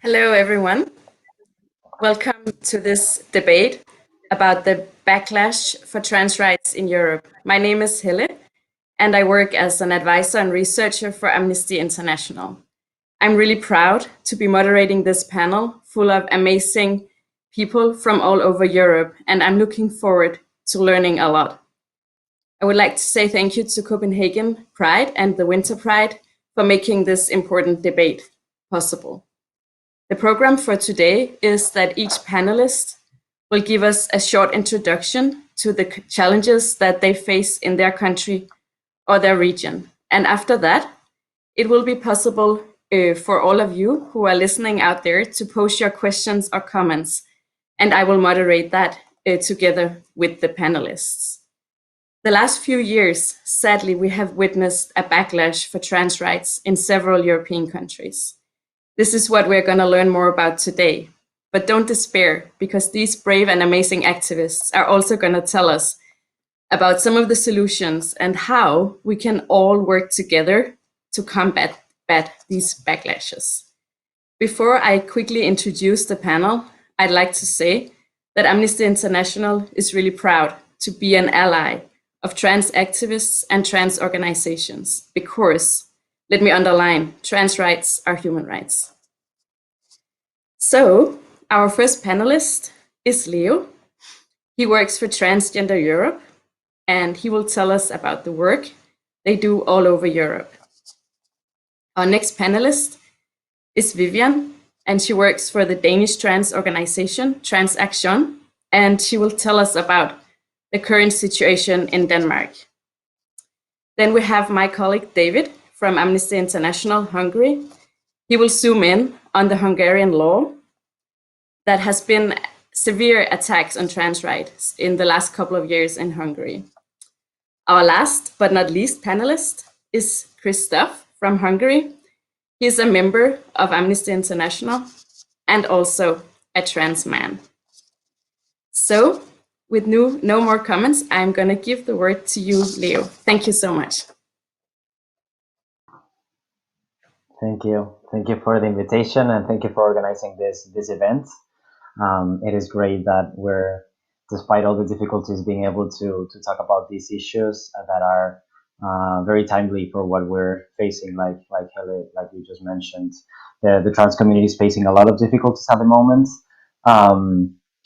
Hello, everyone. Welcome to this debate about the backlash for trans rights in Europe. My name is Helle, and I work as an advisor and researcher for Amnesty International. I'm really proud to be moderating this panel full of amazing people from all over Europe, and I'm looking forward to learning a lot. I would like to say thank you to Copenhagen Pride and the Winter Pride for making this important debate possible. The program for today is that each panelist will give us a short introduction to the challenges that they face in their country or their region. And after that, it will be possible for all of you who are listening out there to post your questions or comments, and I will moderate that together with the panelists. The last few years, sadly, we have witnessed a backlash for trans rights in several European countries. This is what we're going to learn more about today. But don't despair, because these brave and amazing activists are also going to tell us about some of the solutions and how we can all work together to combat these backlashes. Before I quickly introduce the panel, I'd like to say that Amnesty International is really proud to be an ally of trans activists and trans organizations, because, let me underline, trans rights are human rights. So, our first panelist is Leo. He works for Transgender Europe, and he will tell us about the work they do all over Europe. Our next panelist is Vivian, and she works for the Danish trans organization, Trans Action, and she will tell us about the current situation in Denmark. Then we have my colleague David from Amnesty International Hungary. He will zoom in on the Hungarian law that has been severe attacks on trans rights in the last couple of years in Hungary. Our last but not least panelist is Christoph from Hungary. He is a member of Amnesty International and also a trans man. So, with no more comments, I'm going to give the word to you, Leo. Thank you so much. Thank you. Thank you for the invitation, and thank you for organizing this event. It is great that we're, despite all the difficulties, being able to talk about these issues that are very timely for what we're facing, like Helle, like you just mentioned. The trans community is facing a lot of difficulties at the moment.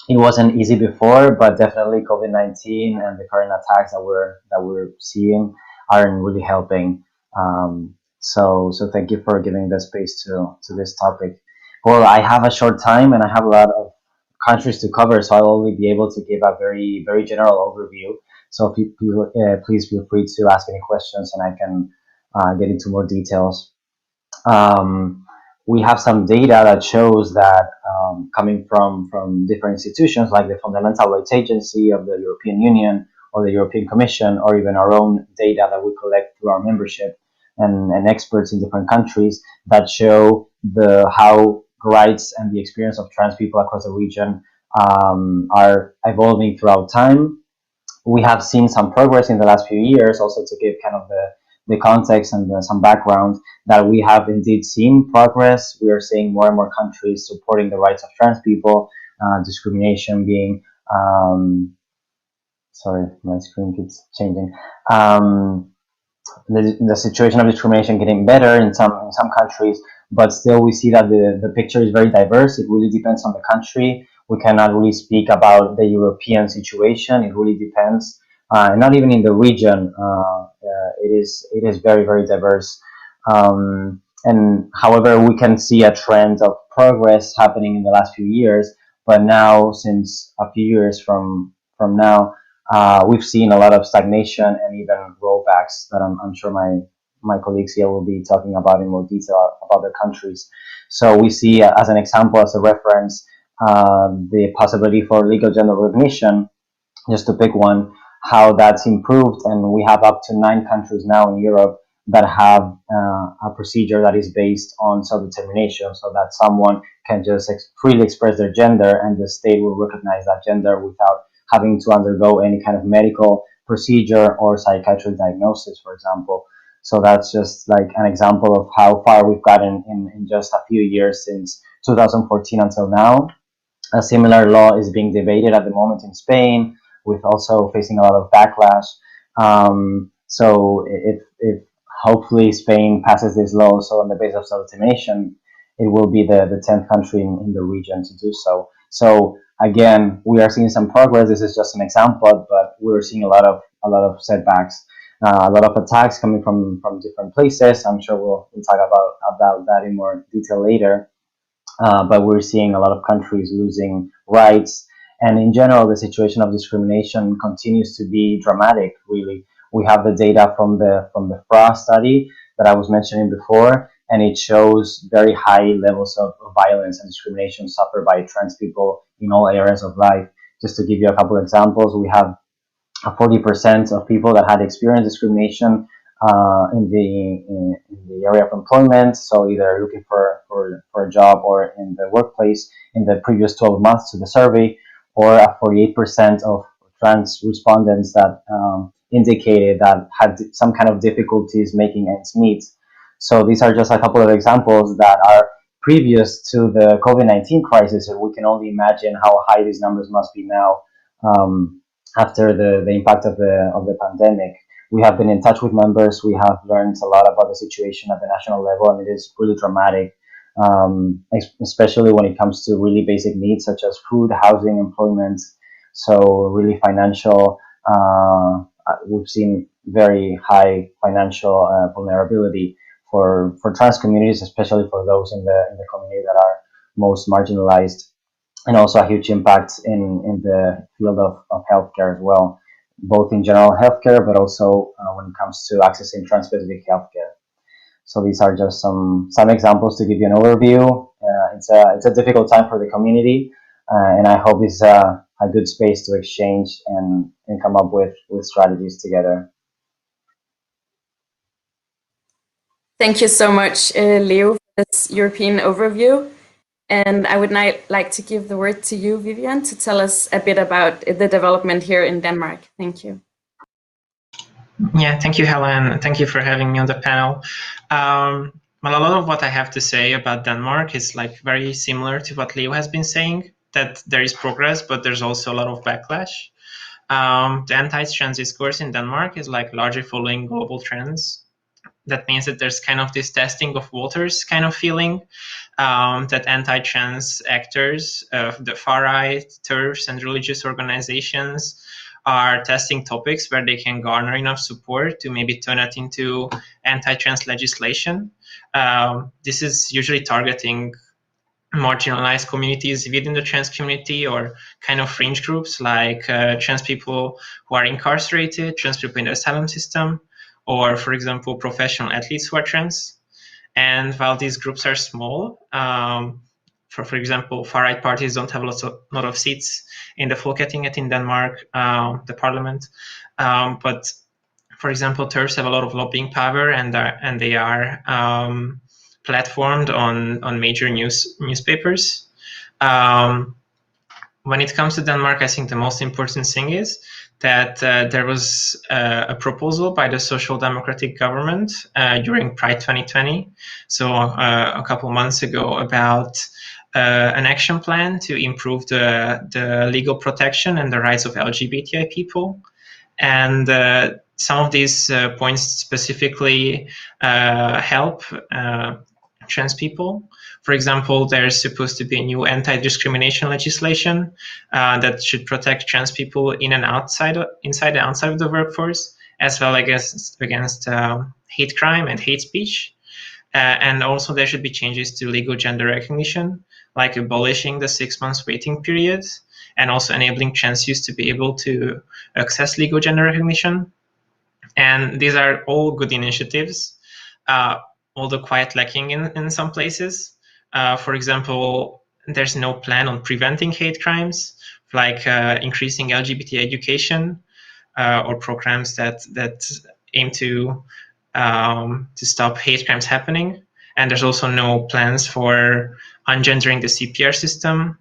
It wasn't easy before, but definitely COVID-19 and the current attacks that we're seeing aren't really helping. So thank you for giving the space to this topic. Well, I have a short time and I have a lot of countries to cover, so I'll only be able to give a very general overview. So please feel free to ask any questions, and I can get into more details. We have some data that shows that coming from different institutions like the Fundamental Rights Agency of the European Union or the European Commission, or even our own data that we collect through our membership and experts in different countries, that show how rights and the experience of trans people across the region are evolving throughout time. We have seen some progress in the last few years, also to give kind of the context and some background, that we have indeed seen progress. We are seeing more and more countries supporting the rights of trans people, discrimination being, sorry, my screen keeps changing. The situation of discrimination getting better in some countries, but still we see that the picture is very diverse. It really depends on the country. We cannot really speak about the European situation. It really depends, not even in the region. It is very diverse. And however, we can see a trend of progress happening in the last few years. But now, since a few years from now, we've seen a lot of stagnation and even rollbacks that I'm sure my colleagues here will be talking about in more detail about their countries. So we see, as an example, as a reference, the possibility for legal gender recognition, just to pick one, how that's improved. And we have up to 9 countries now in Europe that have a procedure that is based on self-determination, so that someone can just freely express their gender and the state will recognize that gender without having to undergo any kind of medical procedure or psychiatric diagnosis, for example. So that's just like an example of how far we've gotten in just a few years since 2014 until now. A similar law is being debated at the moment in Spain, with also facing a lot of backlash. So if hopefully Spain passes this law also on the basis of self-determination, it will be the 10th country in the region to do so. So again, we are seeing some progress. This is just an example, but we're seeing a lot of setbacks, a lot of attacks coming from different places. I'm sure we'll talk about that in more detail later. But we're seeing a lot of countries losing rights, and in general, the situation of discrimination continues to be dramatic. Really, we have the data from the FRA study that I was mentioning before, and it shows very high levels of violence and discrimination suffered by trans people in all areas of life. Just to give you a couple of examples, we have 40% of people that had experienced discrimination in the area of employment, so either looking for a job or in the workplace in the previous 12 months to the survey, or 48% of trans respondents that indicated that had some kind of difficulties making ends meet. So these are just a couple of examples that are previous to the COVID-19 crisis, and we can only imagine how high these numbers must be now. After the impact of the pandemic. We have been in touch with members. We have learned a lot about the situation at the national level, and it is really dramatic, especially when it comes to really basic needs such as food, housing, employment. So really financial. We've seen very high financial vulnerability for trans communities, especially for those in the community that are most marginalized, and also a huge impact in the field of healthcare as well, both in general healthcare, but also when it comes to accessing trans-specific healthcare. So these are just some examples to give you an overview. It's a difficult time for the community, and I hope it's a good space to exchange and come up with strategies together. Thank you so much, Leo, for this European overview. And I would now like to give the word to you, Vivian, to tell us a bit about the development here in Denmark. Thank you. Yeah, thank you, Helen. Thank you for having me on the panel. Well, a lot of what I have to say about Denmark is like very similar to what Leo has been saying, that there is progress, but there's also a lot of backlash. The anti-trans discourse in Denmark is like largely following global trends. That means that there's kind of this testing of waters kind of feeling, that anti-trans actors, the far-right, TERFs, and religious organizations are testing topics where they can garner enough support to maybe turn it into anti-trans legislation. This is usually targeting marginalized communities within the trans community, or kind of fringe groups like trans people who are incarcerated, trans people in the asylum system, or, for example, professional athletes who are trans. And while these groups are small, for example, far-right parties don't have a lot of seats in the Folketinget in Denmark, the parliament. But, for example, TERFs have a lot of lobbying power, and they are platformed on major newspapers. When it comes to Denmark, I think the most important thing is that there was a proposal by the Social Democratic government during Pride 2020, so a couple months ago, about an action plan to improve the legal protection and the rights of LGBTI people. And some of these points specifically help trans people. For example, there's supposed to be a new anti-discrimination legislation that should protect trans people inside and outside of the workforce, as well against hate crime and hate speech. And also there should be changes to legal gender recognition, like abolishing the 6 months waiting period, and also enabling trans youth to be able to access legal gender recognition. And these are all good initiatives, although quite lacking in some places. For example, there's no plan on preventing hate crimes, like increasing LGBT education, or programs that aim to stop hate crimes happening. And there's also no plans for ungendering the CPR system.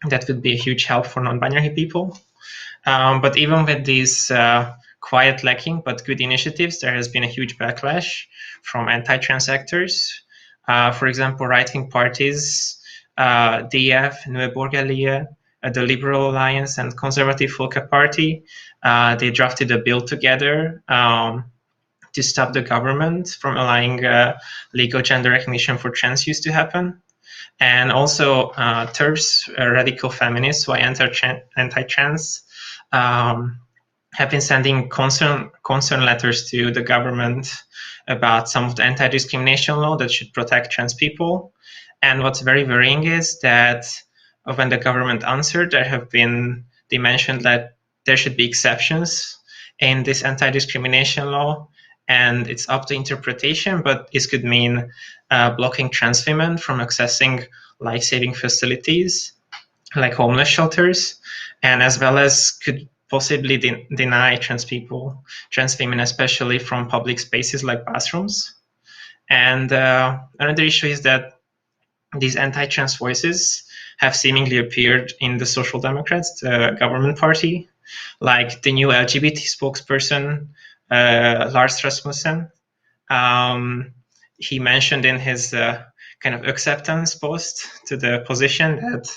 That would be a huge help for non-binary people. But even with these quiet lacking but good initiatives, there has been a huge backlash from anti-trans actors. For example, right-wing parties DF, Nieuwe Borgerlige, the Liberal Alliance, and Conservative Volker Party. They drafted a bill together to stop the government from allowing legal gender recognition for trans use to happen. And also TERFs, radical feminists who are anti-trans, have been sending concern letters to the government about some of the anti-discrimination law that should protect trans people. And what's very worrying is that when the government answered, they mentioned that there should be exceptions in this anti-discrimination law, and it's up to interpretation, but this could mean blocking trans women from accessing life-saving facilities like homeless shelters, and as well as could possibly deny trans people, trans women especially, from public spaces like bathrooms. And another issue is that these anti-trans voices have seemingly appeared in the Social Democrats, the government party, like the new LGBT spokesperson, Lars Rasmussen. He mentioned in his kind of acceptance post to the position that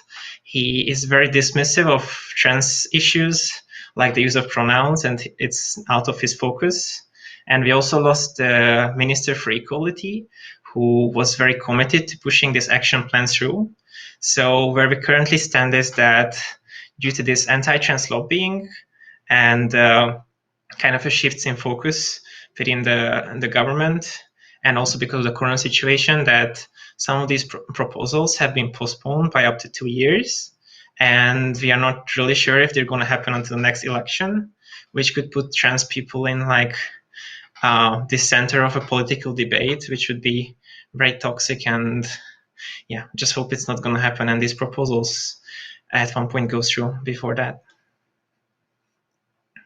he is very dismissive of trans issues, like the use of pronouns, and it's out of his focus. And we also lost the Minister for Equality, who was very committed to pushing this action plan through. So where we currently stand is that due to this anti-trans lobbying and kind of a shift in focus within the government, and also because of the current situation, that some of these proposals have been postponed by up to 2 years, and we are not really sure if they're going to happen until the next election, which could put trans people in like the center of a political debate, which would be very toxic. And yeah, just hope it's not going to happen and these proposals at one point go through before that.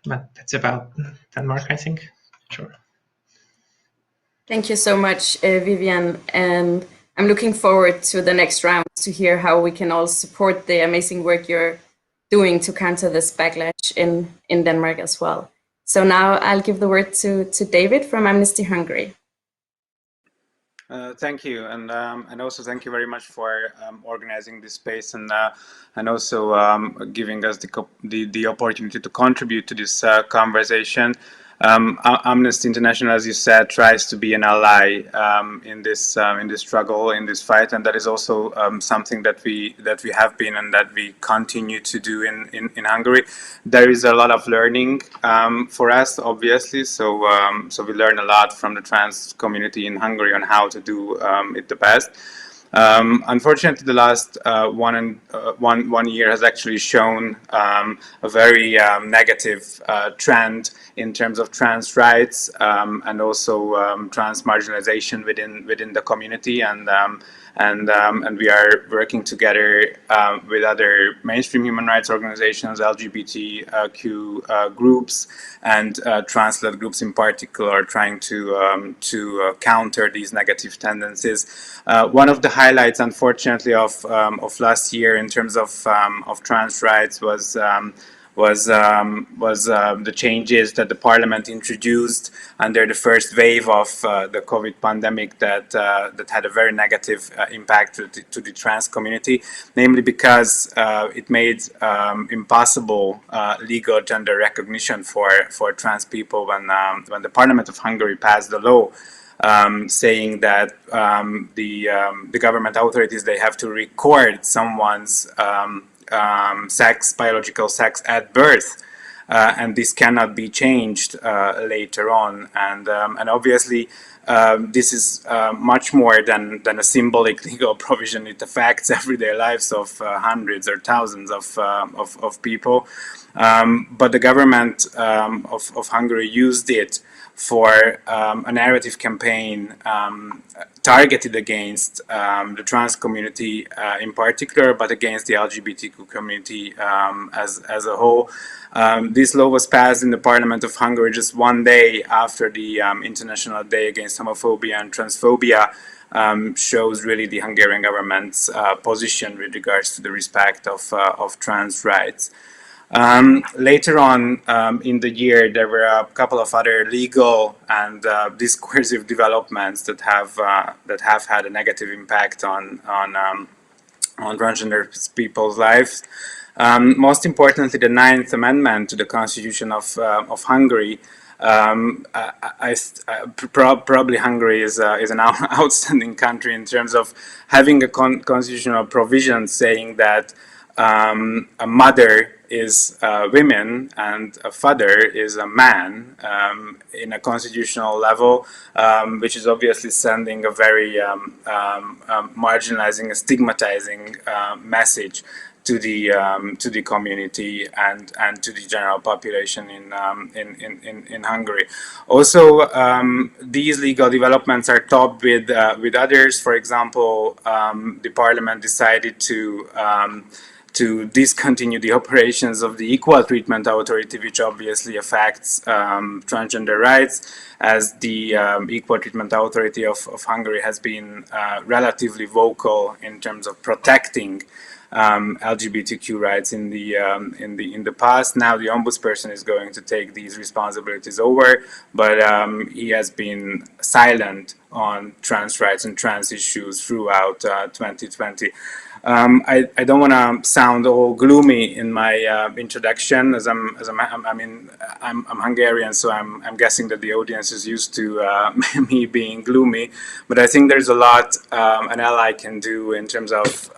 But that's about Denmark, I think. Sure. Thank you so much, Vivian. And I'm looking forward to the next round to hear how we can all support the amazing work you're doing to counter this backlash in Denmark as well. So now I'll give the word to David from Amnesty Hungary. Thank you, and also thank you very much for organizing this space and also giving us the opportunity to contribute to this conversation. Amnesty International, as you said, tries to be an ally in this struggle, in this fight, and that is also something that we have been and that we continue to do in Hungary. There is a lot of learning for us, obviously. So we learn a lot from the trans community in Hungary on how to do it the best. Unfortunately, the last 1 year has actually shown a very negative trend in terms of trans rights and also trans marginalization within the community, and we are working together with other mainstream human rights organizations, LGBTQ groups, and trans-led groups in particular, trying to counter these negative tendencies. One of the highlights, unfortunately, of last year in terms of trans rights was the changes that the parliament introduced under the first wave of the COVID pandemic that had a very negative impact to the trans community, namely because it made impossible legal gender recognition for trans people when the Parliament of Hungary passed the law saying that the government authorities, they have to record someone's biological sex at birth, and this cannot be changed later on. And obviously, this is much more than a symbolic legal provision. It affects everyday lives of hundreds or thousands of people. But the government of Hungary used it for a narrative campaign targeted against the trans community in particular, but against the LGBTQ community as a whole. This law was passed in the Parliament of Hungary just 1 day after the International Day Against Homophobia and Transphobia, shows really the Hungarian government's position with regards to the respect of trans rights. Later on in the year, there were a couple of other legal and discursive developments that have had a negative impact on transgender people's lives. Most importantly, the Ninth Amendment to the Constitution of Hungary. Probably Hungary is an outstanding country in terms of having a constitutional provision saying that a mother is a woman and a father is a man in a constitutional level, which is obviously sending a very marginalizing, stigmatizing message to the community and to the general population in Hungary. Also, these legal developments are topped with others. For example, the parliament decided to discontinue the operations of the Equal Treatment Authority, which obviously affects transgender rights, as the Equal Treatment Authority of Hungary has been relatively vocal in terms of protecting LGBTQ rights in the past. Now the ombudsperson is going to take these responsibilities over, but he has been silent on trans rights and trans issues throughout 2020. I don't want to sound all gloomy in my introduction, as I'm Hungarian, so I'm guessing that the audience is used to me being gloomy. But I think there's a lot an ally can do in terms of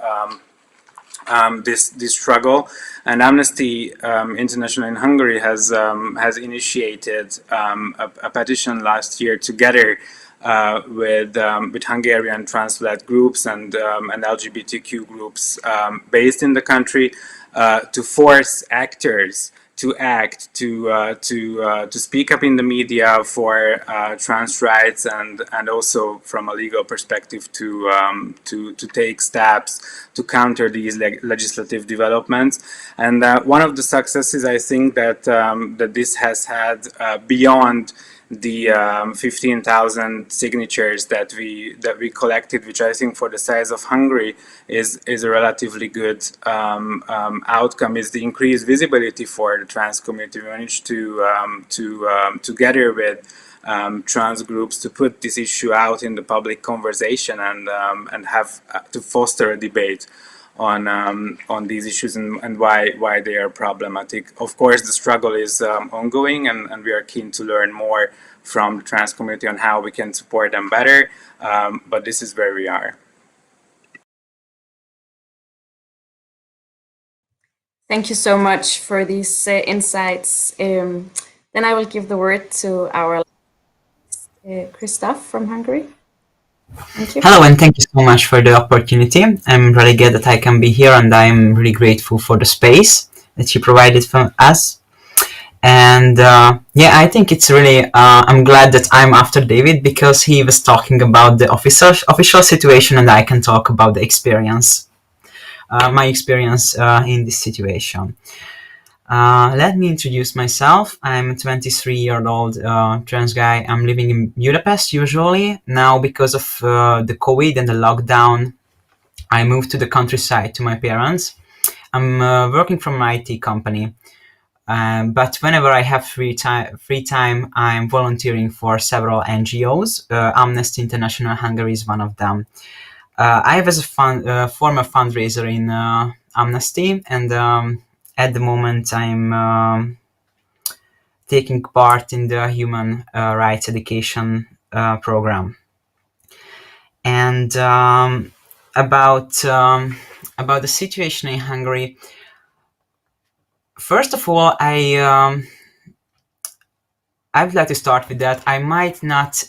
this struggle, and Amnesty International in Hungary has initiated a petition last year together with Hungarian trans-led groups and LGBTQ groups based in the country to force actors to act, to speak up in the media for trans rights, and also from a legal perspective to take steps to counter these legislative developments. And one of the successes, I think, that this has had beyond the 15,000 signatures that we collected, which I think for the size of Hungary is a relatively good outcome, is the increased visibility for the trans community. We managed to together with trans groups to put this issue out in the public conversation and have to foster a debate on these issues and why they are problematic. Of course, the struggle is ongoing, and we are keen to learn more from the trans community on how we can support them better, but this is where we are. Thank you so much for these insights. Then I will give the word to our Christoph from Hungary. Thank you. Hello, and thank you so much for the opportunity. I'm really glad that I can be here, and I'm really grateful for the space that you provided for us. And yeah, I think it's really, I'm glad that I'm after David, because he was talking about the official situation, and I can talk about the experience, my experience in this situation. Let me introduce myself. I'm a 23-year-old trans guy. I'm living in Budapest usually. Now, because of the COVID and the lockdown, I moved to the countryside to my parents. I'm working from an IT company, but whenever I have free time, I'm volunteering for several NGOs. Amnesty International Hungary is one of them. I was a former fundraiser in Amnesty, and at the moment, I'm taking part in the human rights education program. And about the situation in Hungary, first of all, I would like to start with that. I might not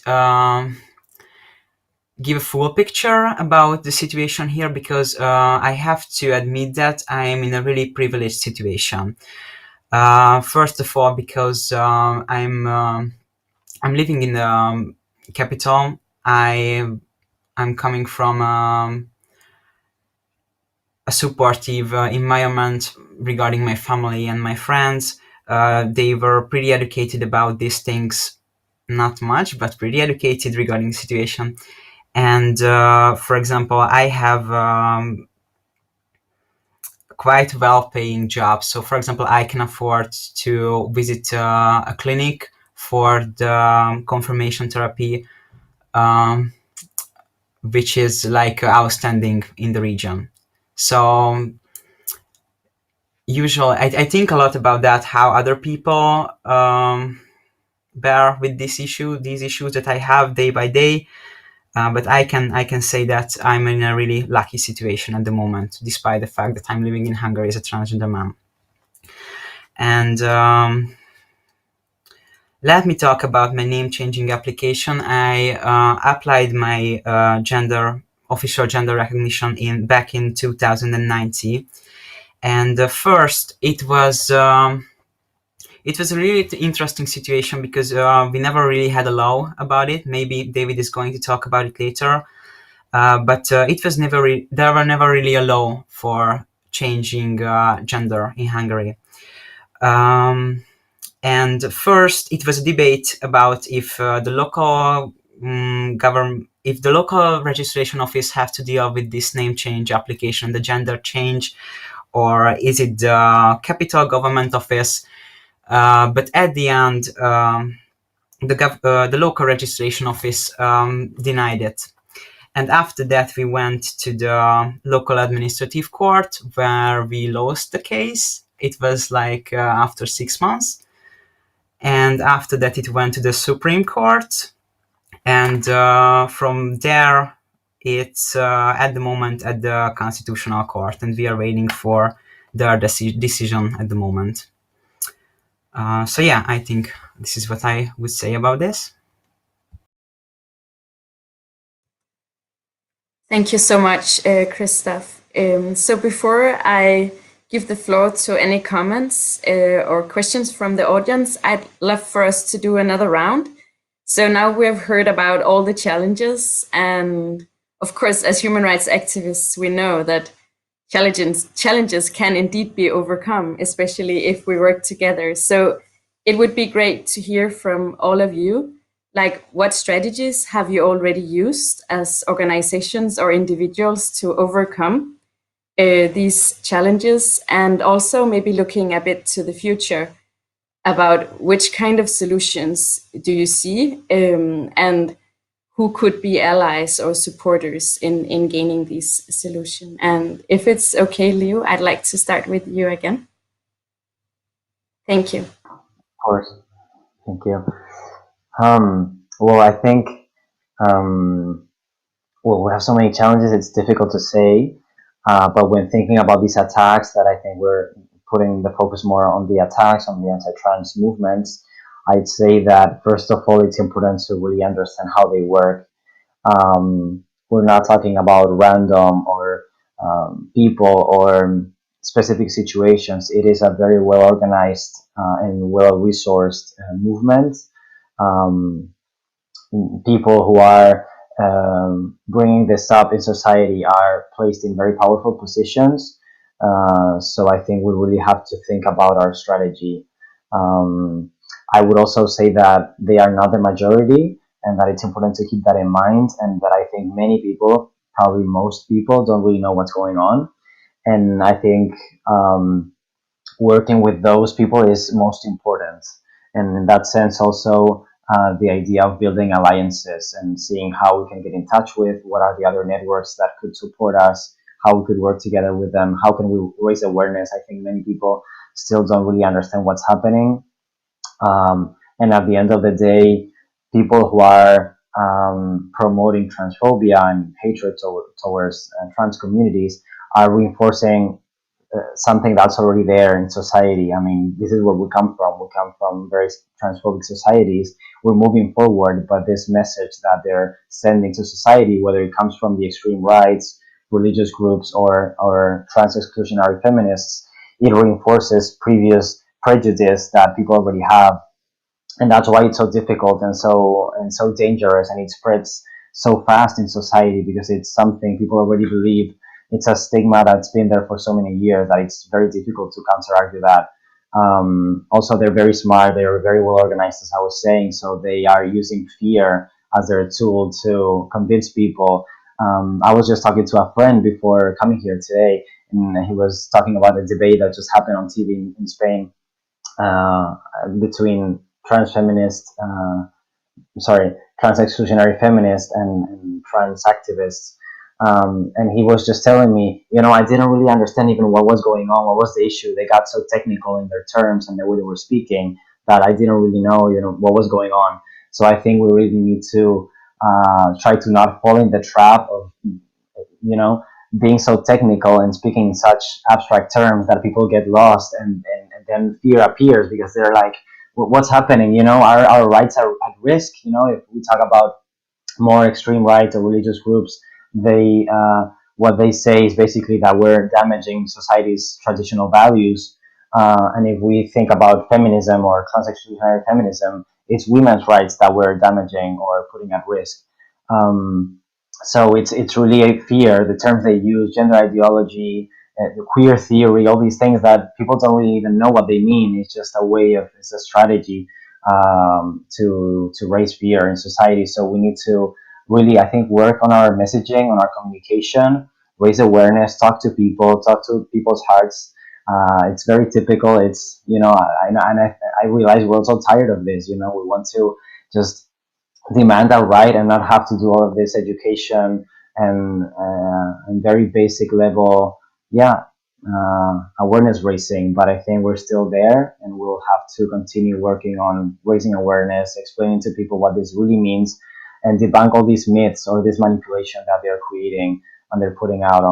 give a full picture about the situation here, because I have to admit that I am in a really privileged situation. First of all, because I'm living in the capital. I'm coming from a supportive environment regarding my family and my friends. They were pretty educated about these things, not much, but pretty educated regarding the situation. And for example, I have quite well-paying job. So, for example, I can afford to visit a clinic for the confirmation therapy, which is like outstanding in the region. So usually, I think a lot about that, how other people bear with this issue, these issues that I have day by day. But I can say that I'm in a really lucky situation at the moment, despite the fact that I'm living in Hungary as a transgender man. And let me talk about my name changing application. I applied my official gender recognition back in 2019, and first it was a really interesting situation because we never really had a law about it. Maybe David is going to talk about it later, but it was there were never really a law for changing gender in Hungary. And first, it was a debate about if the local if the local registration office have to deal with this name change application, the gender change, or is it the capital government office? But at the end, the local registration office denied it. And after that, we went to the local administrative court where we lost the case. It was like after 6 months. And after that, it went to the Supreme Court. And from there, it's at the moment at the Constitutional Court. And we are waiting for their decision at the moment. So yeah, I think this is what I would say about this. Thank you so much, Christoph. So before I give the floor to any comments or questions from the audience, I'd love for us to do another round. So now we have heard about all the challenges, and of course, as human rights activists, we know that challenges can indeed be overcome, especially if we work together. So it would be great to hear from all of you, like what strategies have you already used as organizations or individuals to overcome these challenges, and also maybe looking a bit to the future about which kind of solutions do you see and who could be allies or supporters in gaining these solutions. And if it's okay, Leo, I'd like to start with you again. Thank you. Of course. Thank you. Well, I think, well, we have so many challenges, it's difficult to say. But when thinking about these attacks, that I think we're putting the focus more on the attacks, on the anti-trans movements, I'd say that first of all, it's important to really understand how they work. We're not talking about random or people or specific situations. It is a very well organized and well resourced movement. People who are bringing this up in society are placed in very powerful positions. So I think we really have to think about our strategy. I would also say that they are not the majority, and that it's important to keep that in mind, and that I think many people, probably most people, don't really know what's going on. And I think working with those people is most important. And in that sense, also the idea of building alliances and seeing how we can get in touch with, what are the other networks that could support us, how we could work together with them, how can we raise awareness. I think many people still don't really understand what's happening. And at the end of the day, people who are promoting transphobia and hatred towards trans communities are reinforcing something that's already there in society. I mean, this is where we come from. We come from very transphobic societies. We're moving forward, but this message that they're sending to society, whether it comes from the extreme rights, religious groups, or trans exclusionary feminists, it reinforces previous prejudice that people already have. And that's why it's so difficult and so dangerous, and it spreads so fast in society because it's something people already believe. It's a stigma that's been there for so many years that it's very difficult to counteract that. Also, they're very smart. They are very well organized, as I was saying. So they are using fear as their tool to convince people. I was just talking to a friend before coming here today, and he was talking about a debate that just happened on TV in Spain between trans exclusionary feminists and trans activists. And he was just telling me, I didn't really understand even what was going on, what was the issue. They got so technical in their terms and the way they were speaking that I didn't really know, what was going on. So I think we really need to try to not fall in the trap of, being so technical and speaking in such abstract terms that people get lost, and then fear appears because they're like, what's happening? Our rights are at risk. If we talk about more extreme rights or religious groups, they what they say is basically that we're damaging society's traditional values. And if we think about feminism or trans-exclusionary feminism, it's women's rights that we're damaging or putting at risk. So it's really a fear. The terms they use, gender ideology, the queer theory, all these things that people don't really even know what they mean. It's just it's a strategy to raise fear in society. So we need to really, I think, work on our messaging, on our communication, raise awareness, talk to people's hearts. It's very typical. It's, I realize we're also tired of this. We want to just demand our right and not have to do all of this education and very basic level, awareness raising. But I think we're still there, and we'll have to continue working on raising awareness, explaining to people what this really means, and debunk all these myths or this manipulation that they're creating and they're putting out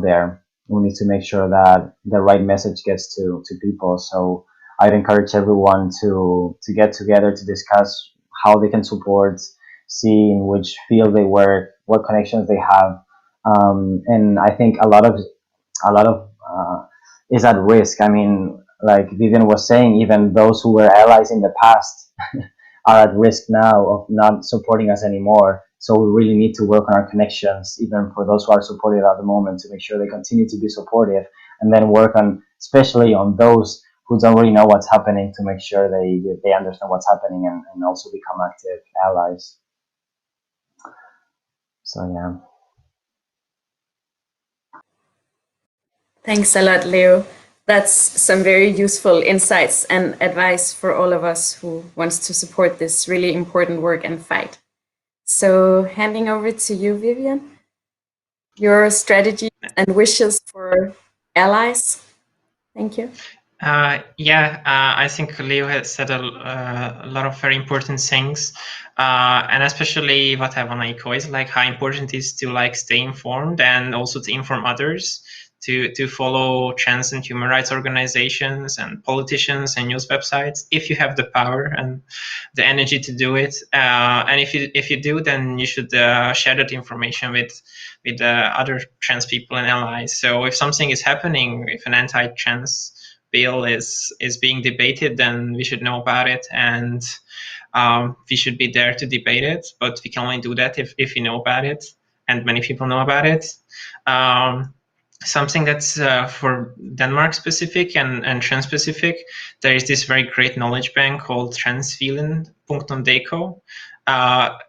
there. We need to make sure that the right message gets to people. So I'd encourage everyone to get together to discuss how they can support, see in which field they work, what connections they have, and I think a lot of is at risk. I mean, like Vivian was saying, even those who were allies in the past are at risk now of not supporting us anymore. So we really need to work on our connections, even for those who are supportive at the moment, to make sure they continue to be supportive, and then work on, especially on those who don't really know what's happening, to make sure they understand what's happening and also become active allies. So yeah. Thanks a lot, Leo. That's some very useful insights and advice for all of us who wants to support this really important work and fight. So handing over to you, Vivian, your strategy and wishes for allies. Thank you. I think Leo has said a lot of very important things, and especially what I want to echo is like how important it is to stay informed and also to inform others, to follow trans and human rights organizations and politicians and news websites if you have the power and the energy to do it. And if you do, then you should share that information with other trans people and allies. So if something is happening, if an anti-trans bill is being debated, then we should know about it, and we should be there to debate it. But we can only do that if we know about it, and many people know about it. Something that's for Denmark specific and trans specific, there is this very great knowledge bank called transrettigheder.dk.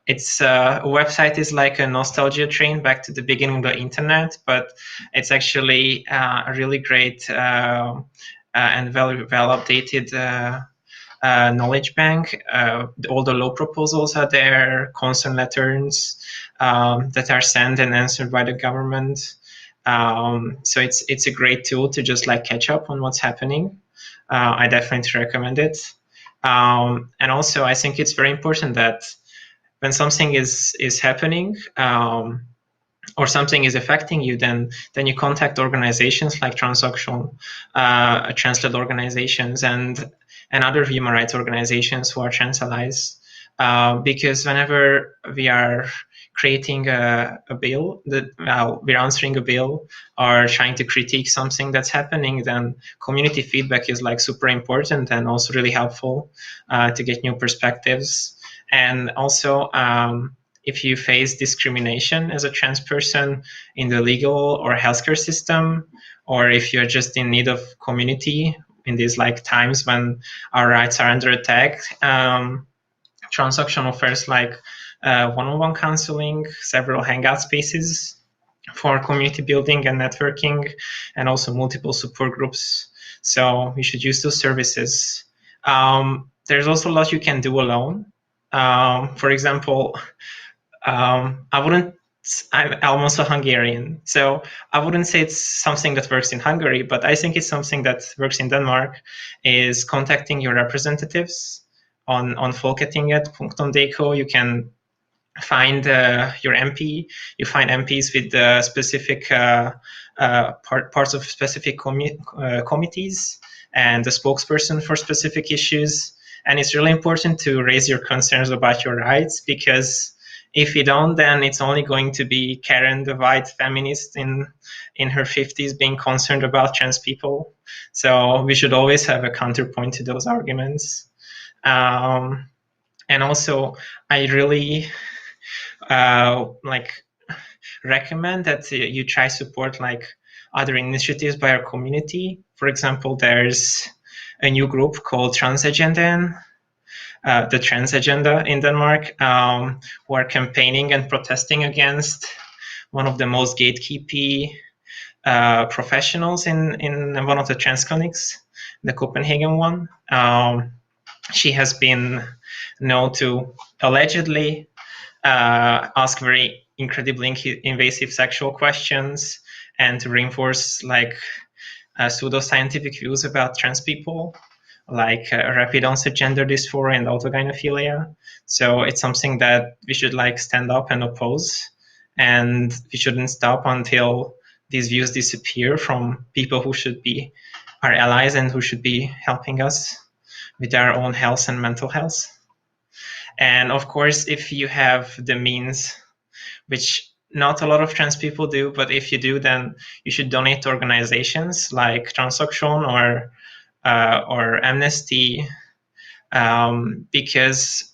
Its website is like a nostalgia train back to the beginning of the internet, but it's actually a really great and well updated knowledge bank. All the law proposals are there, concern letters that are sent and answered by the government. So it's a great tool to just catch up on what's happening. I definitely recommend it. And also, I think it's very important that when something is happening, or something is affecting you, then you contact organizations like Transaction, trans-led organizations, and other human rights organizations who are trans allies. Because whenever we are creating a bill, we're answering a bill or trying to critique something that's happening, then community feedback is super important and also really helpful to get new perspectives. And also, if you face discrimination as a trans person in the legal or healthcare system, or if you're just in need of community in these times when our rights are under attack, Transaction offers one-on-one counseling, several hangout spaces for community building and networking, and also multiple support groups. So you should use those services. There's also a lot you can do alone. For example, I wouldn't I'm almost a Hungarian, so I wouldn't say it's something that works in Hungary, but I think it's something that works in Denmark, is contacting your representatives on folketinget.dk. You can find your MP. You find MPs with specific parts of specific committees and the spokesperson for specific issues. And it's really important to raise your concerns about your rights, because if you don't, then it's only going to be Karen, the white feminist in her 50s, being concerned about trans people. So we should always have a counterpoint to those arguments. And also, I really recommend that you try support other initiatives by our community. For example, there's a new group called Transgender, the Trans Agenda in Denmark, who are campaigning and protesting against one of the most gatekeepy professionals in one of the trans clinics, the Copenhagen one. She has been known to allegedly ask very incredibly invasive sexual questions and to reinforce pseudoscientific views about trans people, like rapid onset gender dysphoria and autogynephilia. So it's something that we should stand up and oppose, and we shouldn't stop until these views disappear from people who should be our allies and who should be helping us with our own health and mental health. And of course, if you have the means, which not a lot of trans people do, but if you do, then you should donate to organizations like Transaction or Amnesty, because,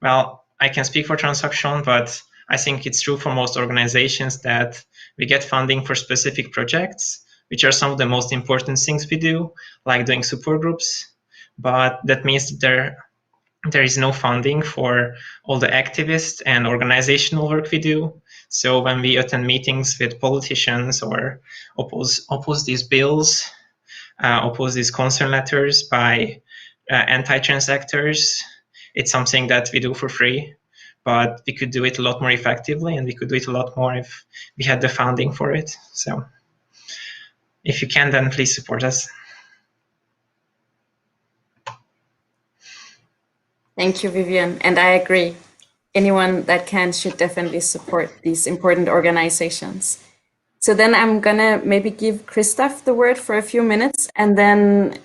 well, I can speak for Transaction, but I think it's true for most organizations that we get funding for specific projects, which are some of the most important things we do, like doing support groups. But that means that there is no funding for all the activist and organizational work we do. So when we attend meetings with politicians or oppose these bills, oppose these concern letters by anti-trans actors, it's something that we do for free, but we could do it a lot more effectively, and we could do it a lot more if we had the funding for it. So if you can, then please support us. Thank you, Vivian. And I agree. Anyone that can should definitely support these important organizations. So then I'm gonna maybe give Christoph the word for a few minutes, and then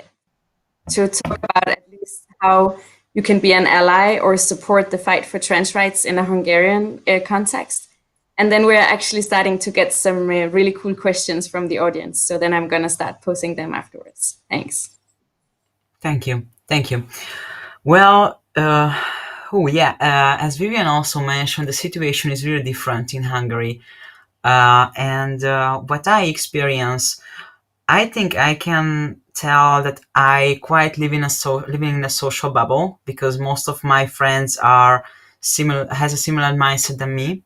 to talk about at least how you can be an ally or support the fight for trans rights in a Hungarian context. And then we're actually starting to get some really cool questions from the audience. So then I'm gonna start posting them afterwards. Thanks. Thank you. Thank you. Well, as Vivian also mentioned, the situation is really different in Hungary. And what I experience, I think I can tell that I quite living in a social bubble, because most of my friends has a similar mindset than me,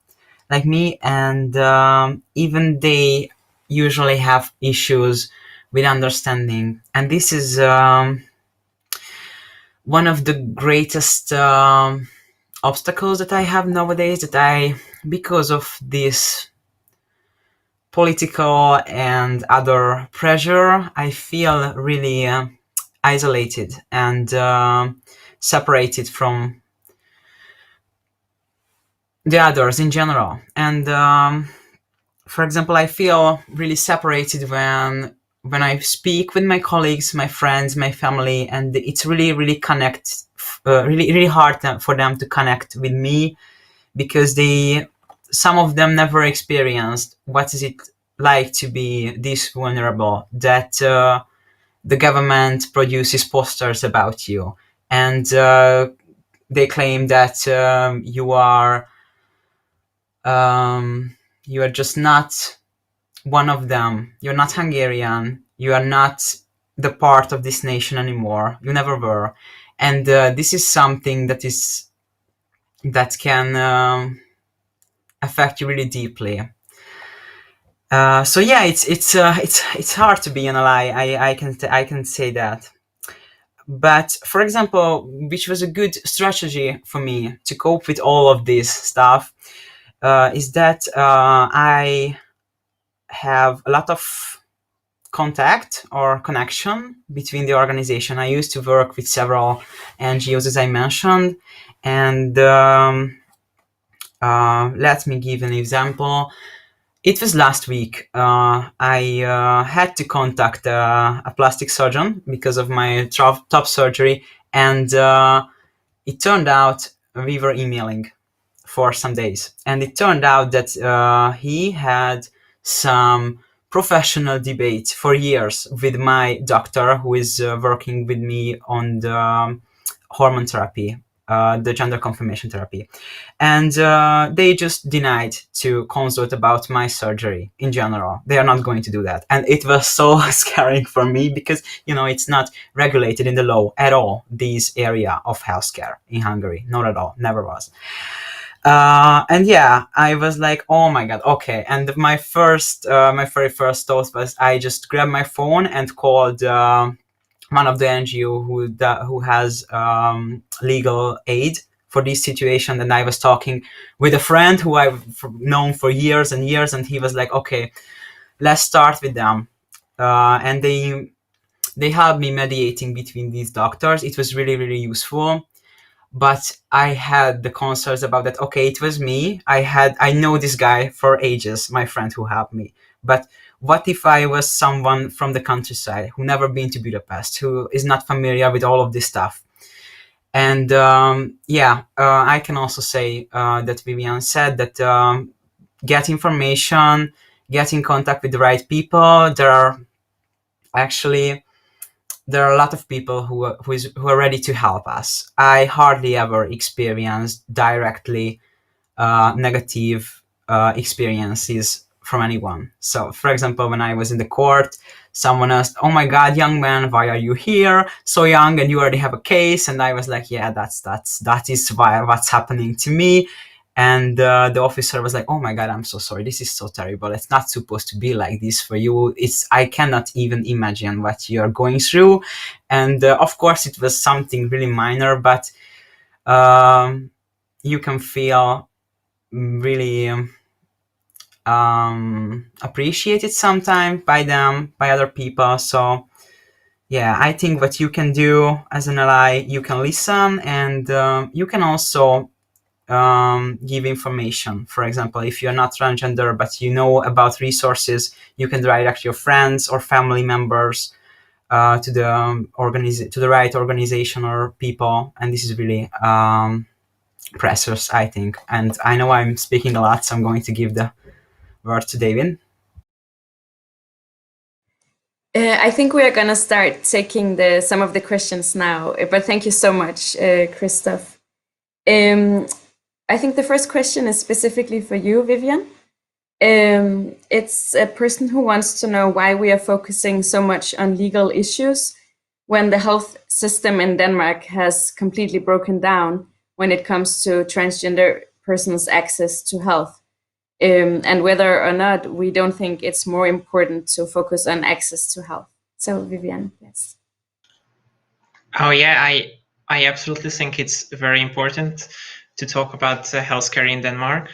and even they usually have issues with understanding. And this is one of the greatest obstacles that I have nowadays, because of this political and other pressure, I feel really isolated and separated from the others in general. And for example, I feel really separated when I speak with my colleagues, my friends, my family, and it's really really hard for them to connect with me, because some of them never experienced what is it like to be this vulnerable, that the government produces posters about you, and they claim that you are just not one of them. You're not Hungarian. You are not the part of this nation anymore. You never were. And this is something that can affect you really deeply. So yeah, it's hard to be an ally. I can say that. But for example, which was a good strategy for me to cope with all of this stuff, is that I have a lot of contact or connection between the organization. I used to work with several NGOs, as I mentioned, and let me give an example. It was last week. I had to contact a plastic surgeon because of my top surgery, and it turned out we were emailing for some days, and it turned out that he had some professional debate for years with my doctor, who is working with me on the hormone therapy, the gender confirmation therapy, and they just denied to consult about my surgery in general. They are not going to do that, and it was so scary for me because it's not regulated in the law at all. This area of healthcare in Hungary, not at all, never was. And yeah, I was like, oh my god, okay. And my very first thought was I just grabbed my phone and called one of the NGO who has legal aid for this situation. And I was talking with a friend who I've known for years and years, and he was like, okay, let's start with them. And they helped me mediating between these doctors. It was really, really useful. But I had the concerns about that. Okay, it was me. I know this guy for ages, my friend who helped me. But what if I was someone from the countryside who never been to Budapest, who is not familiar with all of this stuff? And I can also say that Vivian said that get information, get in contact with the right people. There are a lot of people who are ready to help us. I hardly ever experienced directly negative experiences from anyone. So, for example, when I was in the court, someone asked, "Oh my God, young man, why are you here? So young, and you already have a case." And I was like, "Yeah, that is what's happening to me." And the officer was like, "Oh my God, I'm so sorry. This is so terrible. It's not supposed to be like this for you. I cannot even imagine what you're going through." And of course, it was something really minor, but you can feel really appreciated sometimes by them, by other people. So yeah, I think what you can do as an ally, you can listen, and you can also give information. For example, if you're not transgender but you know about resources, you can direct your friends or family members to the right organization or people, and this is really precious, I think. And I know I'm speaking a lot, so I'm going to give the word to David. I think we are going to start taking some of the questions now, but thank you so much, Christoph. I think the first question is specifically for you, Vivian. It's a person who wants to know why we are focusing so much on legal issues when the health system in Denmark has completely broken down when it comes to transgender persons' access to health. And whether or not we don't think it's more important to focus on access to health. So Vivian, yes. Oh yeah, I absolutely think it's very important to talk about healthcare in Denmark.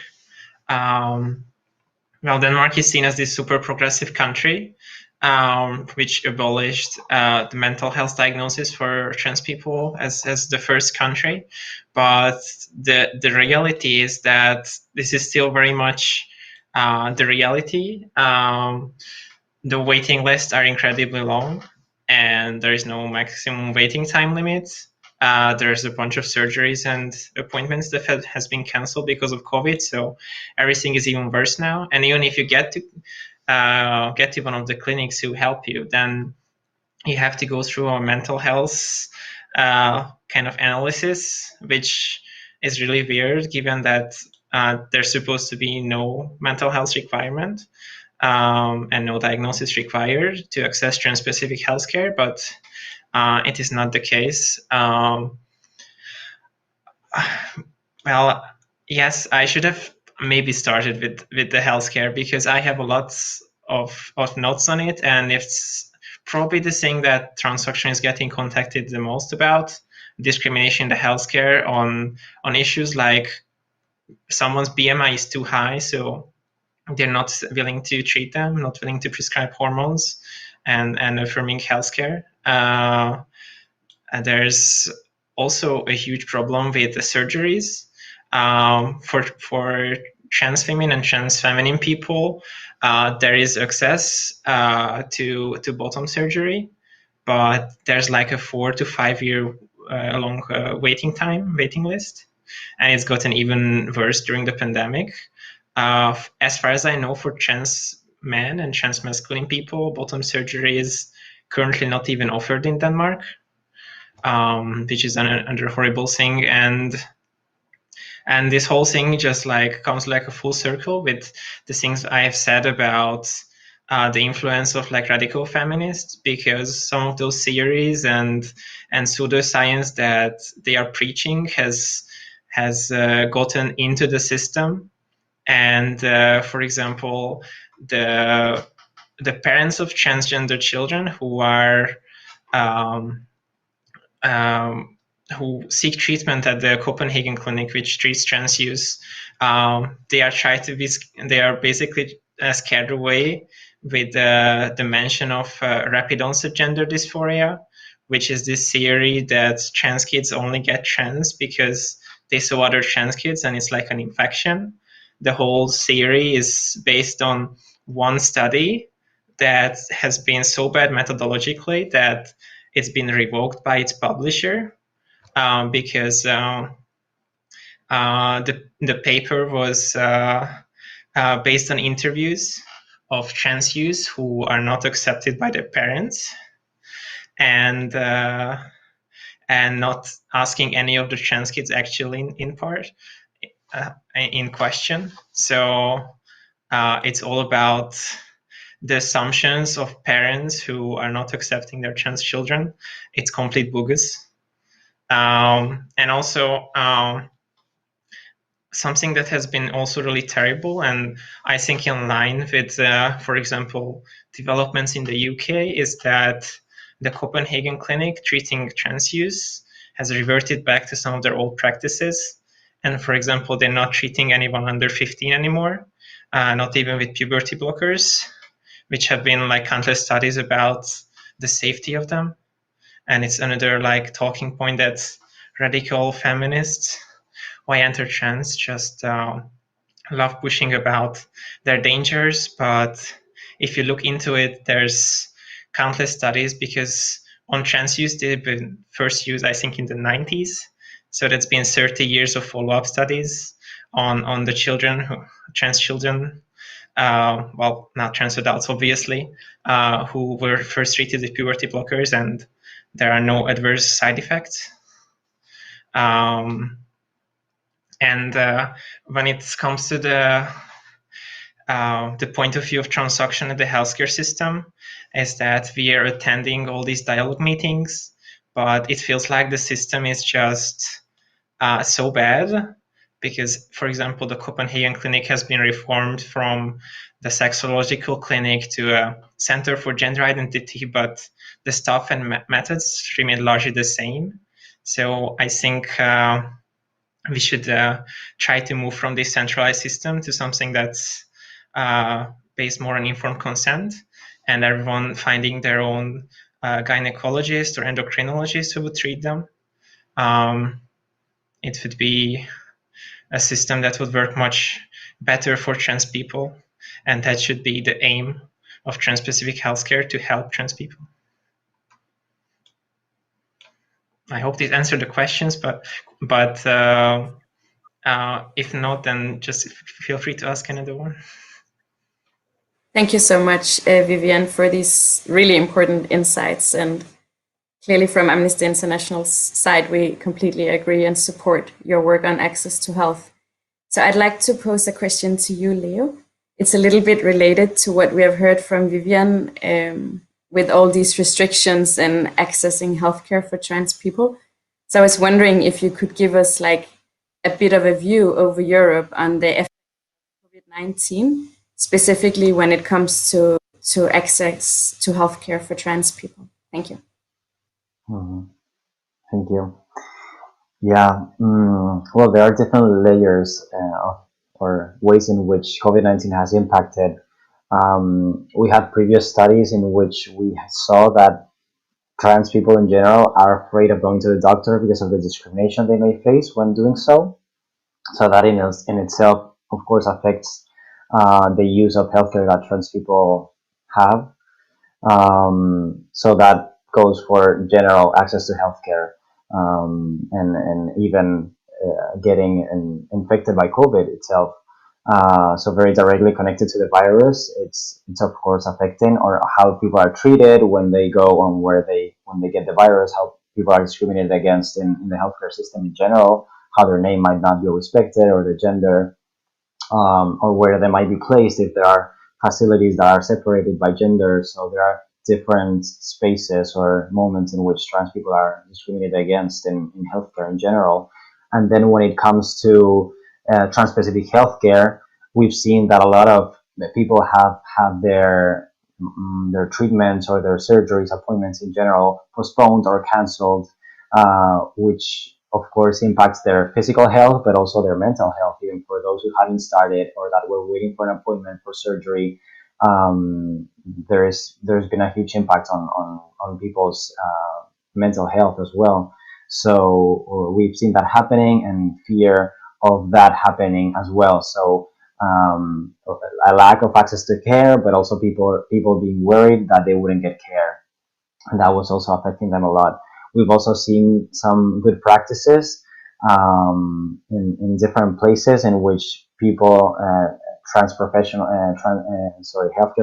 Well, Denmark is seen as this super progressive country, which abolished the mental health diagnosis for trans people as the first country. But the reality is that this is still very much the reality. The waiting lists are incredibly long, and there is no maximum waiting time limit. There's a bunch of surgeries and appointments that has been canceled because of COVID, so everything is even worse now. And even if you get to one of the clinics who help you, then you have to go through a mental health kind of analysis, which is really weird, given that there's supposed to be no mental health requirement and no diagnosis required to access trans-specific healthcare, but it is not the case. Well, yes, I should have maybe started with the healthcare, because I have a lot of notes on it, and it's probably the thing that Transfaction is getting contacted the most about: discrimination in the healthcare on issues like someone's BMI is too high, so they're not willing to treat them, not willing to prescribe hormones and affirming healthcare. There's also a huge problem with the surgeries for trans women and trans feminine people. There is access to bottom surgery, but there's like a 4 to 5 year long waiting list, and it's gotten even worse during the pandemic. As far as I know, for trans men and trans masculine people, bottom surgery is currently not even offered in Denmark, which is another horrible thing. And this whole thing just like comes like a full circle with the things I have said about the influence of like radical feminists, because some of those theories and pseudoscience that they are preaching has gotten into the system. And for example, the parents of transgender children who are who seek treatment at the Copenhagen clinic, which treats trans youth, they are basically scared away with the mention of rapid onset gender dysphoria, which is this theory that trans kids only get trans because they saw other trans kids and it's like an infection. The whole theory is based on one study that has been so bad methodologically that it's been revoked by its publisher, because the paper was based on interviews of trans youths who are not accepted by their parents, and not asking any of the trans kids actually in question. So it's all about the assumptions of parents who are not accepting their trans children. It's complete bogus. And also something that has been also really terrible, and I think in line with, for example, developments in the UK, is that the Copenhagen clinic treating trans youth has reverted back to some of their old practices. And for example, they're not treating anyone under 15 anymore, not even with puberty blockers, which have been like countless studies about the safety of them. And it's another like talking point that radical feminists who enter trans just love pushing about their dangers. But if you look into it, there's countless studies, because on trans youth, they've been first used, I think, in the 90s. So that's been 30 years of follow-up studies on the children, trans children, well, not trans adults, obviously, who were first treated with puberty blockers, and there are no adverse side effects. And when it comes to the point of view of transaction in the healthcare system, is that we are attending all these dialogue meetings, but it feels like the system is just so bad. Because, for example, the Copenhagen clinic has been reformed from the sexological clinic to a center for gender identity, but the staff and methods remain largely the same. So I think we should try to move from this centralized system to something that's based more on informed consent, and everyone finding their own gynecologist or endocrinologist who would treat them. It would be a system that would work much better for trans people, and that should be the aim of trans-specific healthcare, to help trans people. I hope this answered the questions, but if not, then just feel free to ask another one. Thank you so much, Vivian, for these really important insights. And clearly from Amnesty International's side, we completely agree and support your work on access to health. So I'd like to pose a question to you, Leo. It's a little bit related to what we have heard from Vivian with all these restrictions in accessing healthcare for trans people. So I was wondering if you could give us like a bit of a view over Europe on the effect of COVID-19, specifically when it comes to access to healthcare for trans people. Thank you. Thank you. Yeah, well, there are different layers or ways in which COVID-19 has impacted. We had previous studies in which we saw that trans people in general are afraid of going to the doctor because of the discrimination they may face when doing so. So that in itself, of course, affects the use of healthcare that trans people have. So that goes for general access to healthcare, and even getting infected by COVID itself. So very directly connected to the virus, it's of course affecting or how people are treated when they go on when they get the virus, how people are discriminated against in the healthcare system in general, how their name might not be respected or the gender, or where they might be placed if there are facilities that are separated by gender. So there are different spaces or moments in which trans people are discriminated against in healthcare in general. And then when it comes to trans-specific healthcare, we've seen that a lot of people have had their treatments or their surgeries, appointments in general, postponed or canceled, which of course impacts their physical health, but also their mental health, even for those who hadn't started or that were waiting for an appointment for surgery. There's been a huge impact on people's mental health as well. So we've seen that happening and fear of that happening as well. So a lack of access to care, but also people being worried that they wouldn't get care, and that was also affecting them a lot. We've also seen some good practices in different places in which people, healthcare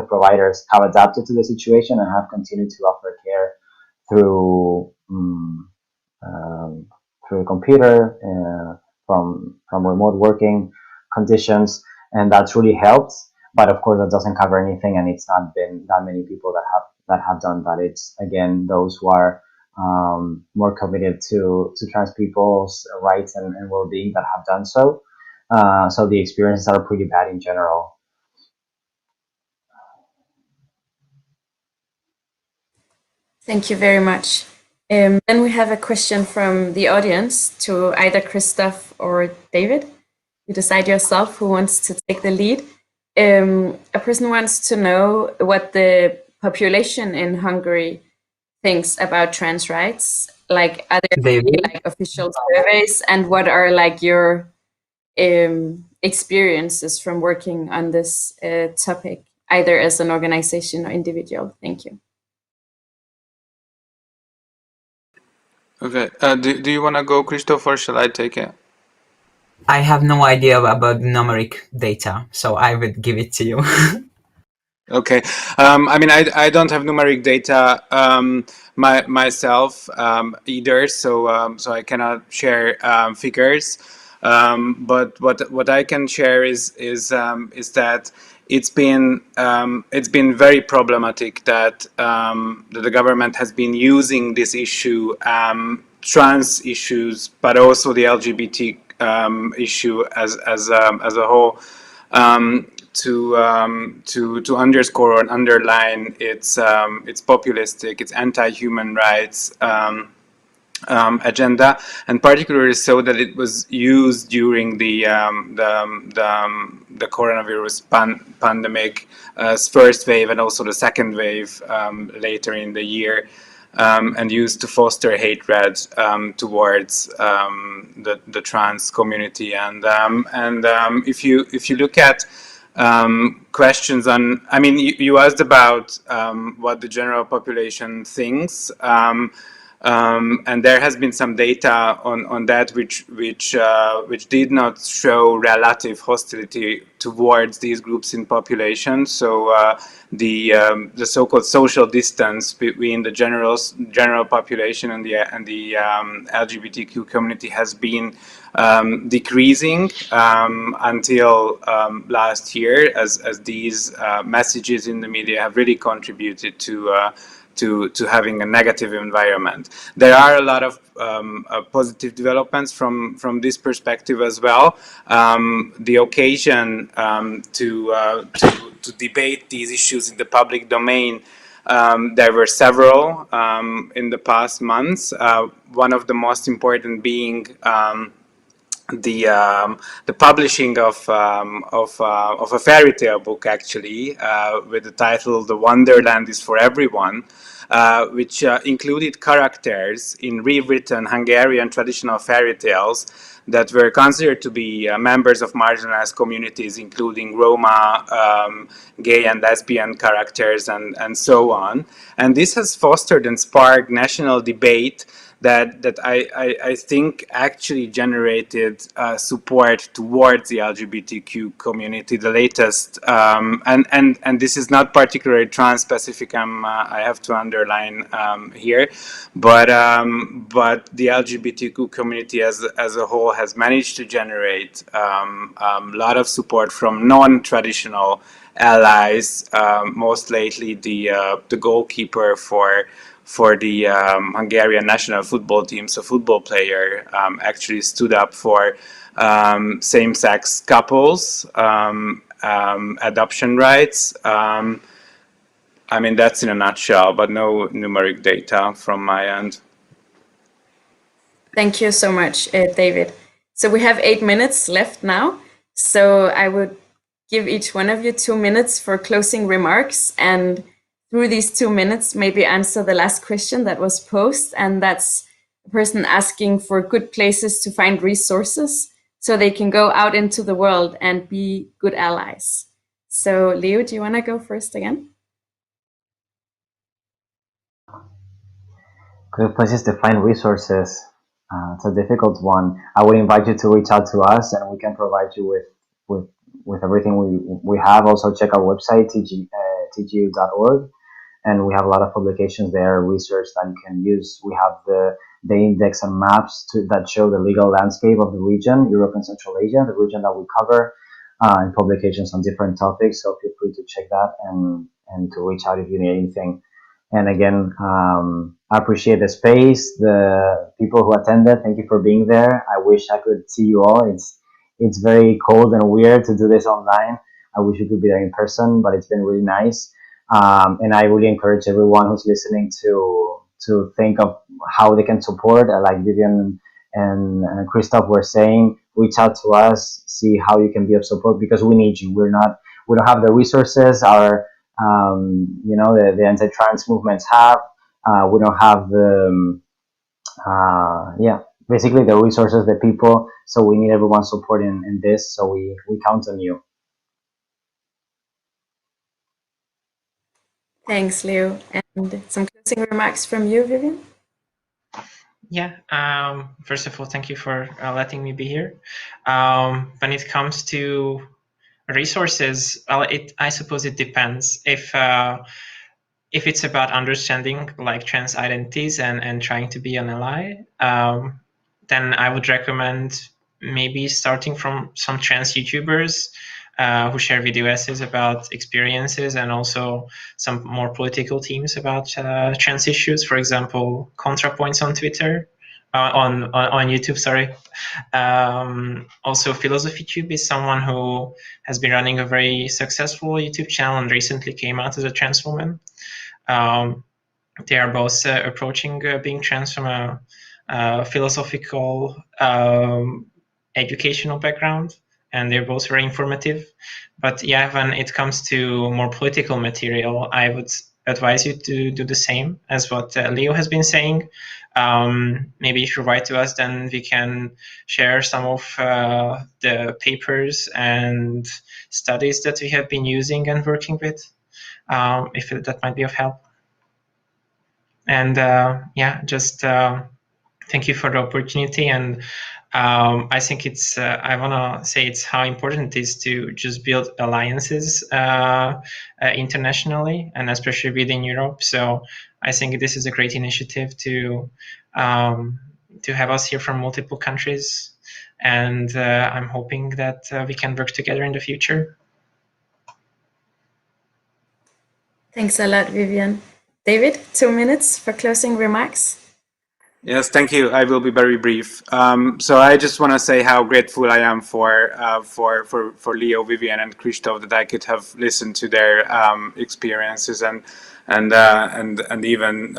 providers have adapted to the situation and have continued to offer care through through the computer, from remote working conditions, and that's really helped. But of course, that doesn't cover anything, and it's not been that many people that have done that. It's again those who are more committed to trans people's rights and well-being that have done so. So the experiences are pretty bad in general. Thank you very much. Then we have a question from the audience to either Christoph or David. You decide yourself who wants to take the lead. A person wants to know what the population in Hungary thinks about trans rights. Like, are there any, like, official surveys, and what are like your experiences from working on this topic, either as an organization or individual? Thank you. Okay. Do you want to go, Christoph, or shall I take it? I have no idea about numeric data, so I would give it to you. Okay. I mean, I don't have numeric data myself either, so so I cannot share figures. But what I can share is that it's been very problematic that that the government has been using this issue, trans issues, but also the LGBT issue as a whole. To underscore and underline its populistic, its anti-human rights agenda, and particularly so that it was used during the coronavirus pandemic first wave and also the second wave later in the year. And used to foster hatred towards the trans community, and if you look at questions on, I mean, you asked about what the general population thinks, and there has been some data on that which did not show relative hostility towards these groups in population. So the so-called social distance between the general population and the LGBTQ community has been decreasing until last year, as these messages in the media have really contributed to having a negative environment. There are a lot of positive developments from this perspective as well. The occasion to debate these issues in the public domain There were several in the past months. One of the most important being the publishing of a fairy tale book, actually, with the title "The Wonderland is for Everyone," which included characters in rewritten Hungarian traditional fairy tales that were considered to be members of marginalized communities, including Roma, gay and lesbian characters, and so on. And this has fostered and sparked national debate that I think actually generated support towards the LGBTQ community. The latest, and this is not particularly trans-specific, I have to underline here, but the LGBTQ community as a whole has managed to generate a lot of support from non-traditional allies. Most lately, the goalkeeper for the Hungarian national football team, so football player, actually stood up for same-sex couples, adoption rights. I mean, that's in a nutshell, but no numeric data from my end. Thank you so much, David. So we have 8 minutes left now. So I would give each one of you 2 minutes for closing remarks, and through these 2 minutes, maybe answer the last question that was posed, and that's a person asking for good places to find resources so they can go out into the world and be good allies. So Leo, do you want to go first again? Good places to find resources. It's a difficult one. I would invite you to reach out to us, and we can provide you with everything we have. Also, check our website, tgu.org, and we have a lot of publications there, research that you can use. We have the index and maps that show the legal landscape of the region, Europe and Central Asia, the region that we cover, and publications on different topics. So feel free to check that and to reach out if you need anything. And again, I appreciate the space, the people who attended. Thank you for being there. I wish I could see you all. It's very cold and weird to do this online. I wish you could be there in person, but it's been really nice. And I really encourage everyone who's listening to think of how they can support. Like Vivian and Christoph were saying, reach out to us, see how you can be of support, because we need you. We don't have the resources the anti-trans movements have. We don't have basically the resources, the people. So we need everyone's support in this. So we count on you. Thanks, Leo. And some closing remarks from you, Vivian? Yeah, first of all, thank you for letting me be here. When it comes to resources, well, I suppose it depends. If it's about understanding like trans identities and trying to be an ally, then I would recommend maybe starting from some trans YouTubers who share video essays about experiences, and also some more political themes about trans issues. For example, ContraPoints on Twitter, on YouTube, sorry. Also, PhilosophyTube is someone who has been running a very successful YouTube channel and recently came out as a trans woman. They are both approaching being trans from a philosophical, educational background, and they're both very informative. But yeah, when it comes to more political material, I would advise you to do the same as what Leo has been saying. Maybe if you write to us, then we can share some of the papers and studies that we have been using and working with, if that might be of help. And just thank you for the opportunity. And I think it's, I want to say it's how important it is to just build alliances internationally, and especially within Europe. So I think this is a great initiative to have us here from multiple countries. And I'm hoping that we can work together in the future. Thanks a lot, Vivian. David, 2 minutes for closing remarks. Yes, thank you. I will be very brief. So I just want to say how grateful I am for Leo, Vivian, and Christoph that I could have listened to their experiences, and and even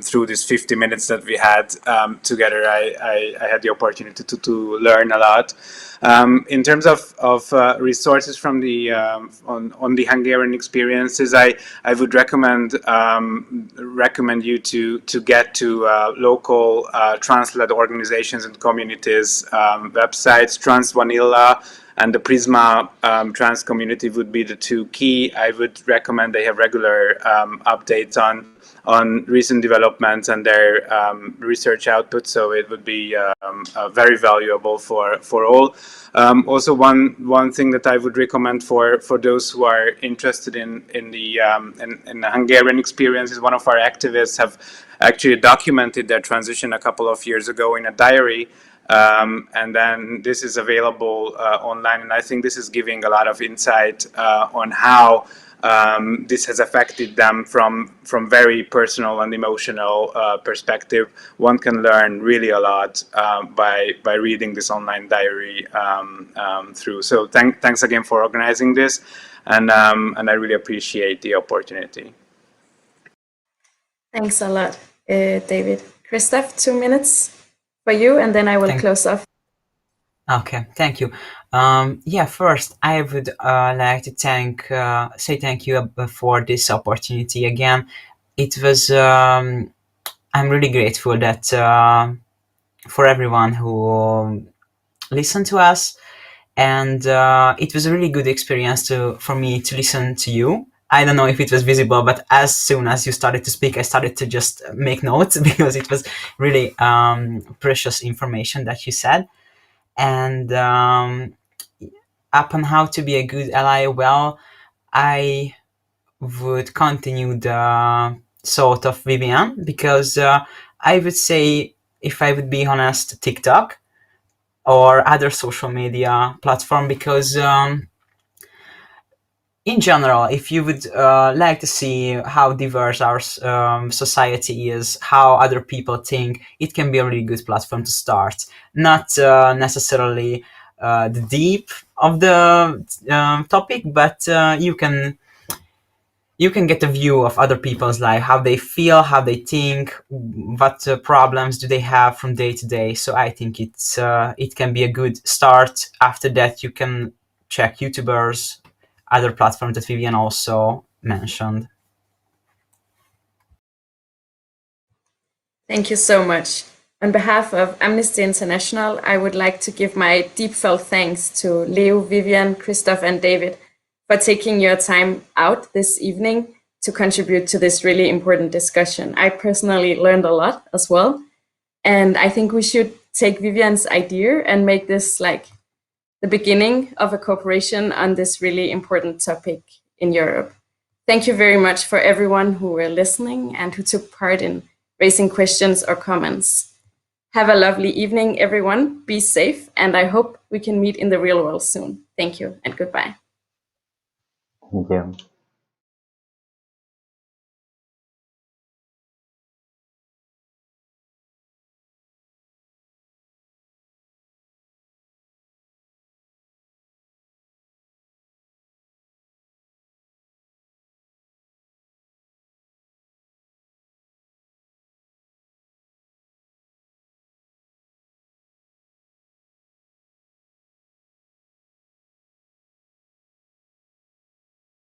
through these 50 minutes that we had together, I had the opportunity to learn a lot. In terms of resources from the on the Hungarian experiences, I would recommend you to get to local trans-led organizations and communities websites. Trans Vanilla and the Prisma trans community would be the two key. I would recommend they have regular updates on recent developments and their research output, so it would be very valuable for all. Also, one thing that I would recommend for those who are interested in the Hungarian experience is one of our activists have actually documented their transition a couple of years ago in a diary. And then this is available online, and I think this is giving a lot of insight on how this has affected them from very personal and emotional perspective. One can learn really a lot by reading this online diary through. So thanks again for organizing this, and I really appreciate the opportunity. Thanks a lot, David. Christoph, 2 minutes for you, and then I will close off. Okay, thank you. Yeah, first I would like to say thank you for this opportunity again. It was I'm really grateful that for everyone who listened to us, and it was a really good experience for me to listen to you. I don't know if it was visible, but as soon as you started to speak, I started to just make notes because it was really precious information that you said. And upon how to be a good ally, well, I would continue the thought of Vivian, because I would say, if I would be honest, TikTok or other social media platform, because in general, if you would like to see how diverse our society is, how other people think, it can be a really good platform to start. Not necessarily the deep of the topic, but you can get a view of other people's life, how they feel, how they think, what problems do they have from day to day. So I think it can be a good start. After that, you can check YouTubers, other platforms that Vivian also mentioned. Thank you so much. On behalf of Amnesty International, I would like to give my deep felt thanks to Leo, Vivian, Christoph, and David for taking your time out this evening to contribute to this really important discussion. I personally learned a lot as well. And I think we should take Vivian's idea and make this like the beginning of a cooperation on this really important topic in Europe. Thank you very much for everyone who were listening and who took part in raising questions or comments. Have a lovely evening, everyone. Be safe, and I hope we can meet in the real world soon. Thank you and goodbye. Thank you.